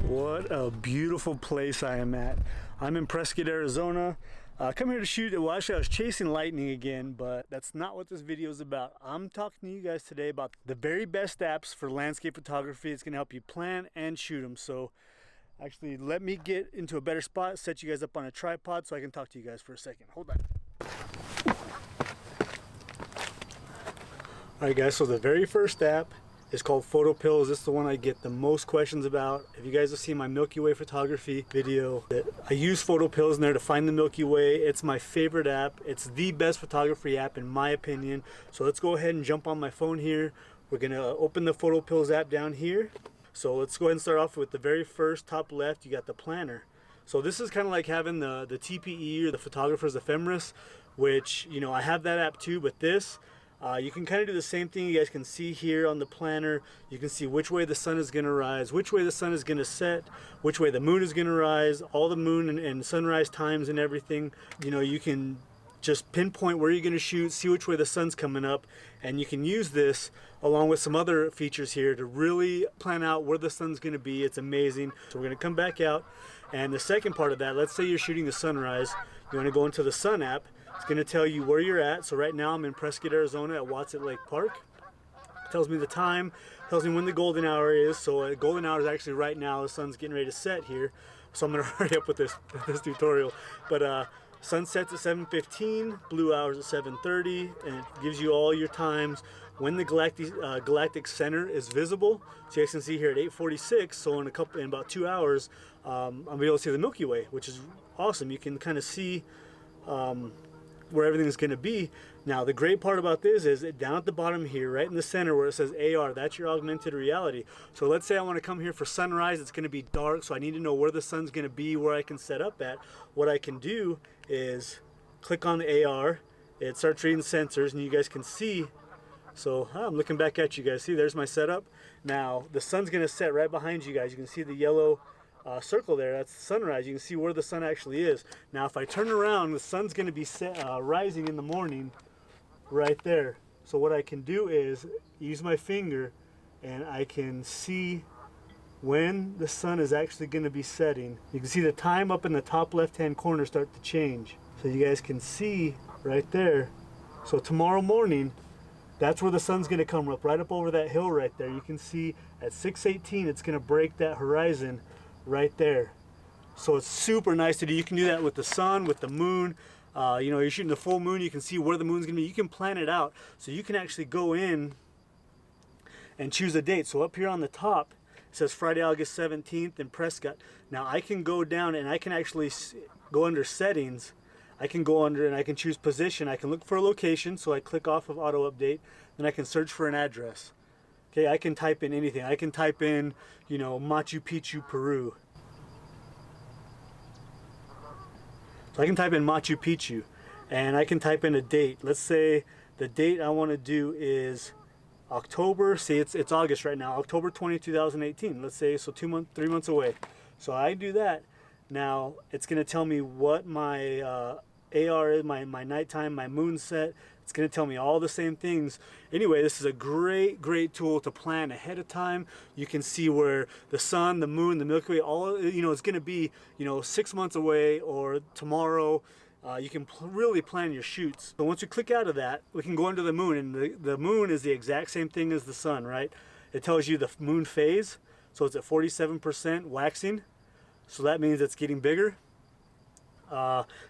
What a beautiful place I am at. I'm in Prescott, Arizona. Come here to shoot. Well, actually I was chasing lightning again, but that's not what this video is about. I'm talking to you guys today about the very best apps for landscape photography. It's gonna help you plan and shoot them. So actually let me get into a better spot, set you guys up on a tripod so I can talk to you guys for a second. Hold on. All right guys, so the very first app is called Photopills. This is the one I get the most questions about. If you guys have seen my Milky Way photography video, I use Photopills in there to find the Milky Way. It's my favorite app. It's the best photography app in my opinion. So let's go ahead and jump on my phone here. We're gonna open the Photopills app down here. So let's go ahead and start off with the very first top left. You got the planner. So this is kind of like having the TPE or the photographer's ephemeris, which, you know, I have that app too, but this, you can kind of do the same thing. You guys can see here on the planner, you can see which way the sun is going to rise, which way the sun is going to set, which way the moon is going to rise, all the moon and sunrise times and everything. You know, you can just pinpoint where you're going to shoot, see which way the sun's coming up, and you can use this along with some other features here to really plan out where the sun's going to be. It's amazing. So we're going to come back out, and the second part of that, let's say you're shooting the sunrise, you want to go into the sun app. It's going to tell you where you're at. So right now I'm in Prescott, Arizona at Watson Lake Park. It tells me the time, tells me when the golden hour is. So golden hour is actually right now. The sun's getting ready to set here. So I'm going to hurry up with this tutorial. But sun sets at 7:15, blue hours at 7:30, and it gives you all your times when the galactic center is visible. So you guys can see here at 8:46, so in about 2 hours, I'll be able to see the Milky Way, which is awesome. You can kind of see where everything's going to be. Now the great part about this is that down at the bottom here, right in the center where it says AR, that's your augmented reality. So let's say I want to come here for sunrise. It's going to be dark, so I need to know where the sun's going to be, where I can set up at. What I can do is click on the AR. It starts reading sensors, and you guys can see. So I'm looking back at you guys. See, there's my setup. Now the sun's going to set right behind you guys. You can see the yellow circle there. That's the sunrise. You can see where the sun actually is. Now if I turn around, the sun's going to be rising in the morning right there. So what I can do is use my finger and I can see when the sun is actually going to be setting. You can see the time up in the top left hand corner start to change. So you guys can see right there. So tomorrow morning, that's where the sun's going to come up, right up over that hill right there. You can see at 6:18 it's going to break that horizon right there. So it's super nice to do. You can do that with the sun, with the moon. You know, you're shooting the full moon, you can see where the moon's gonna be. You can plan it out. So you can actually go in and choose a date. So up here on the top, it says Friday, August 17th in Prescott. Now I can go down and I can actually go under settings. I can go under and I can choose position. I can look for a location. So I click off of auto update. Then I can search for an address. Okay, I can type in anything. I can type in, you know, Machu Picchu, Peru. So I can type in Machu Picchu, and I can type in a date. Let's say the date I want to do is October. See, it's August right now. October 20, 2018. Let's say, so 3 months away. So I do that. Now it's going to tell me what my AR is, my nighttime, my moon set. It's going to tell me all the same things. Anyway, this is a great tool to plan ahead of time. You can see where the sun, the moon, the Milky Way, all, you know, it's going to be, you know, 6 months away or tomorrow. You can really plan your shoots. So once we click out of that, we can go under the moon, and the moon is the exact same thing as the sun, right? It tells you the moon phase. So it's at 47% waxing. So that means it's getting bigger.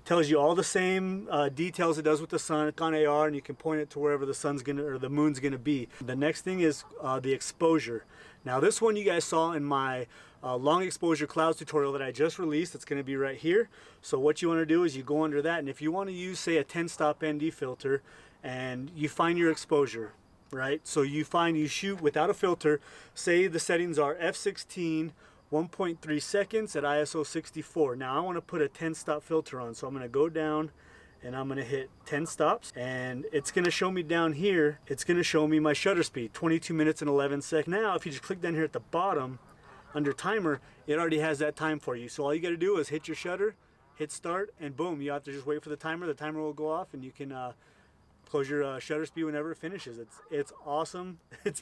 Tells you all the same details it does with the sun. It's on AR, and you can point it to wherever the sun's gonna or the moon's gonna be. The next thing is the exposure. Now this one you guys saw in my long exposure clouds tutorial that I just released. It's gonna be right here. So what you want to do is you go under that, and if you want to use, say, a 10-stop ND filter, and you find your exposure, right? So you shoot without a filter. Say the settings are f16. 1.3 seconds at ISO 64. Now I want to put a 10-stop filter on, so I'm going to go down and I'm going to hit 10 stops, and it's going to show me down here, it's going to show me my shutter speed, 22 minutes and 11 seconds. Now if you just click down here at the bottom under timer, it already has that time for you. So all you got to do is hit your shutter, hit start, and boom, you have to just wait for the timer. The timer will go off, and you can close your shutter speed whenever it finishes. It's awesome. It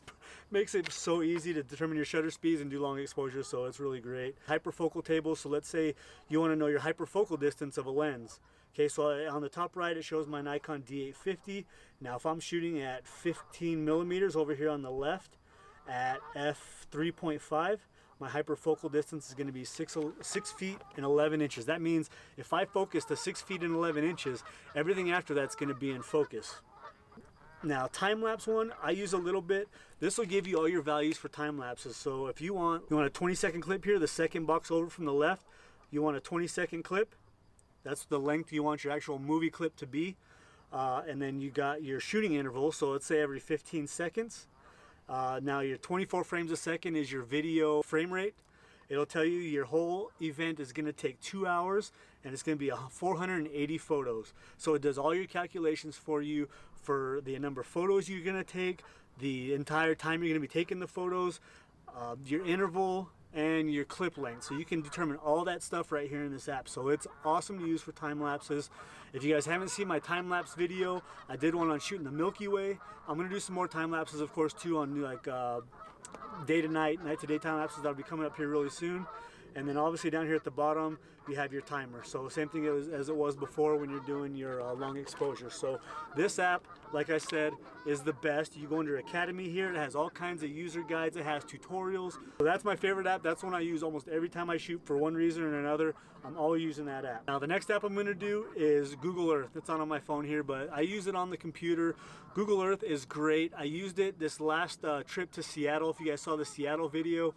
makes it so easy to determine your shutter speeds and do long exposure, so it's really great. Hyperfocal table, so let's say you want to know your hyperfocal distance of a lens. Okay, so on the top right it shows my Nikon D850. Now if I'm shooting at 15 millimeters over here on the left at f3.5, my hyperfocal distance is going to be 6 feet and 11 inches. That means if I focus to 6 feet and 11 inches, everything after that's going to be in focus. Now, time-lapse one, I use a little bit. This will give you all your values for time lapses. So if you want a 20-second clip here, the second box over from the left, you want a 20-second clip. That's the length you want your actual movie clip to be. And then you got your shooting interval, so let's say every 15 seconds. Now your 24 frames a second is your video frame rate. It'll tell you your whole event is going to take 2 hours and it's going to be 480 photos. So it does all your calculations for you for the number of photos you're going to take, the entire time you're going to be taking the photos, your interval, and your clip length. So you can determine all that stuff right here in this app. So it's awesome to use for time lapses. If you guys haven't seen my time lapse video, I did one on shooting the Milky Way. I'm gonna do some more time lapses, of course, too, on like day to night, night to day time lapses that'll be coming up here really soon. And then obviously down here at the bottom, you have your timer. So same thing as it was before when you're doing your long exposure. So this app, like I said, is the best. You go under Academy here, it has all kinds of user guides, it has tutorials. So that's my favorite app. That's one I use almost every time I shoot for one reason or another. I'm always using that app. Now the next app I'm gonna do is Google Earth. It's on my phone here, but I use it on the computer. Google Earth is great. I used it this last trip to Seattle. If you guys saw the Seattle video,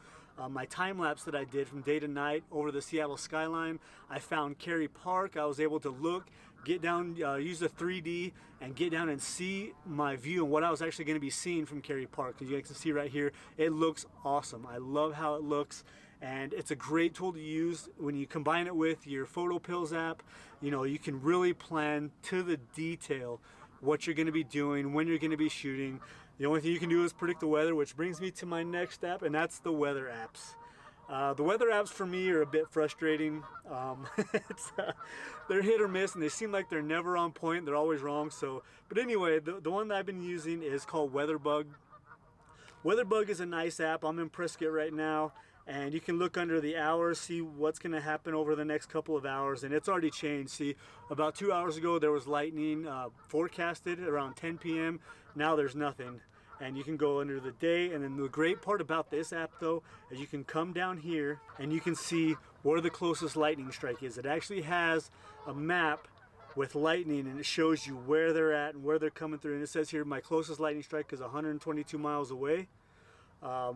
my time lapse that I did from day to night over the Seattle skyline, I found Cary Park. I was able to look, get down, use the 3D and get down and see my view and what I was actually going to be seeing from Cary Park. As you guys can see right here, it looks awesome. I love how it looks, and it's a great tool to use when you combine it with your Photopills app. You know, you can really plan to the detail what you're going to be doing, when you're going to be shooting. The only thing you can do is predict the weather, which brings me to my next app, and that's the weather apps. The weather apps for me are a bit frustrating. They're hit or miss, and they seem like they're never on point. They're always wrong. But anyway, the one that I've been using is called WeatherBug. WeatherBug is a nice app. I'm in Prescott right now, and you can look under the hours, see what's going to happen over the next couple of hours, and it's already changed. See, about 2 hours ago there was lightning forecasted around 10 p.m. Now there's nothing. And you can go under the day, and then the great part about this app though is you can come down here and you can see where the closest lightning strike is. It actually has a map with lightning, and it shows you where they're at and where they're coming through. And it says here my closest lightning strike is 122 miles away,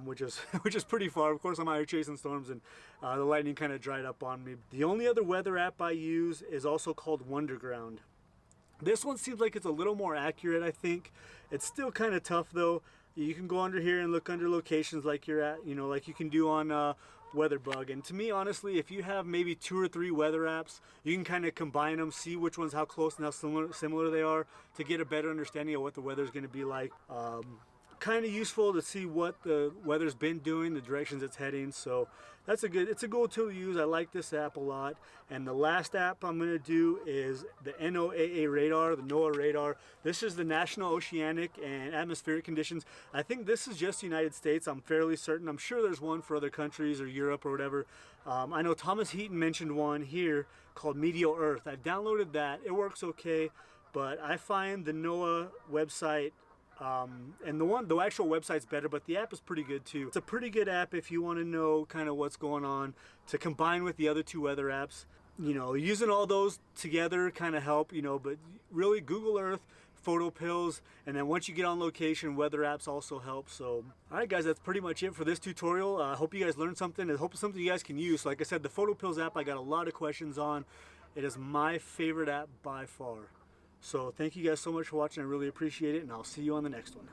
which is pretty far. Of course, I'm out here chasing storms, and the lightning kind of dried up on me. The only other weather app I use is also called Wonderground. This one seems like it's a little more accurate, I think. It's still kind of tough though. You can go under here and look under locations like you're at, you know, like you can do on WeatherBug. And to me, honestly, if you have maybe 2 or 3 weather apps, you can kind of combine them, see which ones, how close and how similar they are, to get a better understanding of what the weather is going to be like. Kind of useful to see what the weather's been doing, the directions it's heading. So it's a good tool to use. I like this app a lot. And the last app I'm going to do is the NOAA radar, the NOAA radar. This is the National Oceanic and Atmospheric Conditions. I think this is just the United States. I'm fairly certain. I'm sure there's one for other countries or Europe or whatever. I know Thomas Heaton mentioned one here called Meteo Earth. I've downloaded that. It works okay, but I find the NOAA website and the actual website's better, but the app is pretty good too. It's a pretty good app if you want to know kind of what's going on, to combine with the other 2 weather apps. You know, using all those together kind of help, you know, but really Google Earth, Photopills, and then once you get on location, weather apps also help. So, alright guys, that's pretty much it for this tutorial. I hope you guys learned something. I hope it's something you guys can use. So like I said, the Photopills app I got a lot of questions on. It is my favorite app by far. So thank you guys so much for watching. I really appreciate it, and I'll see you on the next one.